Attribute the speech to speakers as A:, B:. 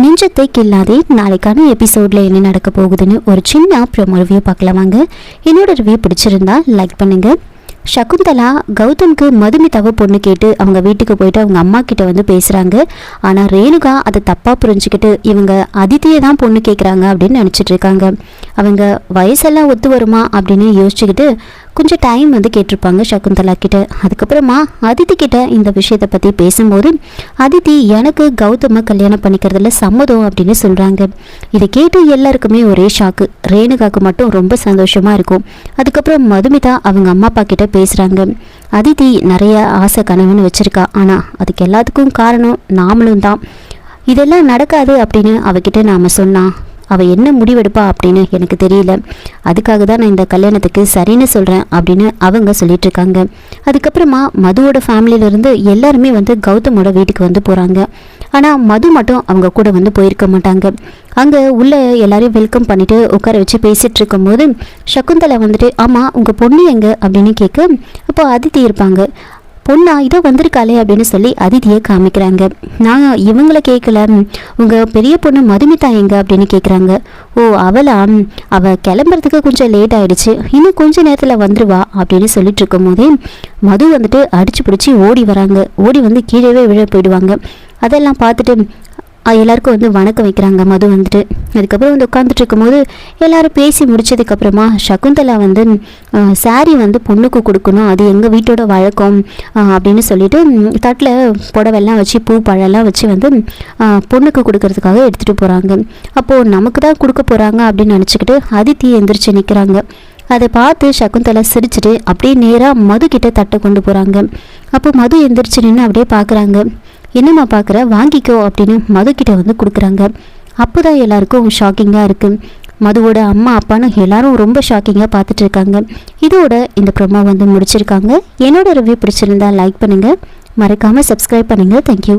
A: நெஞ்சத்தை கில்லாதே நாளைக்கான எபிசோட்ல என்ன நடக்க போகுதுன்னு ஒரு சின்ன ப்ரோமோ ரிவ்யூ பார்க்கலாம் வாங்க. என்னோட ரிவ்யூ பிடிச்சிருந்தா லைக் பண்ணுங்க. சகுந்தலா கௌதம்க்கு மதுமிதாவை பொண்ணு கேட்டு அவங்க வீட்டுக்கு போயிட்டு அவங்க அம்மா கிட்ட வந்து பேசுகிறாங்க. ஆனால் ரேணுகா அதை தப்பாக புரிஞ்சுக்கிட்டு இவங்க அதித்தியை தான் பொண்ணு கேட்குறாங்க அப்படின்னு நினச்சிட்டு இருக்காங்க. அவங்க வயசெல்லாம் ஒத்து வருமா அப்படின்னு யோசிச்சுக்கிட்டு கொஞ்சம் டைம் வந்து கேட்டிருப்பாங்க சகுந்தலா கிட்ட. அதுக்கப்புறமா அதித்தி கிட்ட இந்த விஷயத்தை பற்றி பேசும்போது அதித்தி எனக்கு கௌதமை கல்யாணம் பண்ணிக்கிறதுல சம்மதம் அப்படின்னு சொல்கிறாங்க. இதை கேட்டு எல்லாருக்குமே ஒரே ஷாக்கு. ரேணுகாவுக்கு மட்டும் ரொம்ப சந்தோஷமாக இருக்கும். அதுக்கப்புறம் மதுமிதா அவங்க அம்மா அப்பா கிட்ட பேசுகிறாங்க. அதித்தி நிறைய ஆசை கனவுன்னு வச்சுருக்கா, ஆனால் அதுக்கு எல்லாத்துக்கும் காரணம் நாமளும் தான். இதெல்லாம் நடக்காது அப்படின்னு அவகிட்ட நாம் சொன்னால் அவள் என்ன முடிவெடுப்பா அப்படின்னு எனக்கு தெரியல. அதுக்காக தான் நான் இந்த கல்யாணத்துக்கு சரின்னு சொல்கிறேன் அப்படின்னு அவங்க சொல்லிட்டு இருக்காங்க. அதுக்கப்புறமா மதுவோட ஃபேமிலியிலேருந்து எல்லாருமே வந்து கௌதமோட வீட்டுக்கு வந்து போகிறாங்க. ஆனால் மது மட்டும் அவங்க கூட வந்து போயிருக்க மாட்டாங்க. அங்கே உள்ள எல்லாரையும் வெல்கம் பண்ணிவிட்டு உட்கார வச்சு பேசிகிட்டு இருக்கும்போது சகுந்தலா வந்துட்டு ஆமாம் உங்கள் பொண்ணு எங்கே அப்படின்னு கேட்க அப்போ அதித்தி இருப்பாங்க. பொண்ணா இதோ வந்திருக்காளே அப்படின்னு சொல்லி அதித்தியை காமிக்கிறாங்க. நான் இவங்கள கேட்கல, உங்கள் பெரிய பொண்ணு மதுமிதா எங்க அப்படின்னு கேட்குறாங்க. ஓ அவளா, அவள் கிளம்புறதுக்கு கொஞ்சம் லேட் ஆகிடுச்சு, இன்னும் கொஞ்சம் நேரத்தில் வந்துடுவா அப்படின்னு சொல்லிட்டு இருக்கும் போதே மது வந்துட்டு அடிச்சு பிடிச்சி ஓடி வராங்க. ஓடி வந்து கீழே விழ போயிடுவாங்க. அதெல்லாம் பார்த்துட்டு எல்லாருக்கும் வந்து வணக்கம் வைக்கிறாங்க மது வந்துட்டு. அதுக்கப்புறம் வந்து உட்காந்துட்டு இருக்கும்போது எல்லாரும் பேசி முடிச்சதுக்கப்புறமா சகுந்தலா வந்து சாரி வந்து பொண்ணுக்கு கொடுக்கணும், அது எங்கள் வீட்டோட வழக்கம் அப்படின்னு சொல்லிட்டு தட்டில் புடவெல்லாம் வச்சு பூ பழம்லாம் வச்சு வந்து பொண்ணுக்கு கொடுக்கறதுக்காக எடுத்துகிட்டு போகிறாங்க. அப்போது நமக்கு தான் கொடுக்க போகிறாங்க அப்படின்னு நினச்சிக்கிட்டு அதித்தி எந்திரிச்சு நிற்கிறாங்க. அதை பார்த்து சகுந்தலா சிரிச்சுட்டு அப்படியே நேராக மது கிட்ட தட்டை கொண்டு போகிறாங்க. அப்போ மது எந்திரிச்சு நின்று அப்படியே பார்க்குறாங்க. என்னம்மா பார்க்குற, வாங்கிக்கோ அப்படின்னு மதுக்கிட்ட வந்து கொடுக்குறாங்க. அப்போ தான் எல்லாருக்கும் ஷாக்கிங்காக இருக்குது. மதுவோட அம்மா அப்பான்னு எல்லாரும் ரொம்ப ஷாக்கிங்காக பார்த்துட்டு இருக்காங்க. இதோட இந்த ப்ரோமோ வந்து முடிச்சிருக்காங்க. என்னோட ரிவ்யூ பிடிச்சிருந்தா லைக் பண்ணுங்கள், மறக்காமல் சப்ஸ்கிரைப் பண்ணுங்கள். தேங்க்யூ.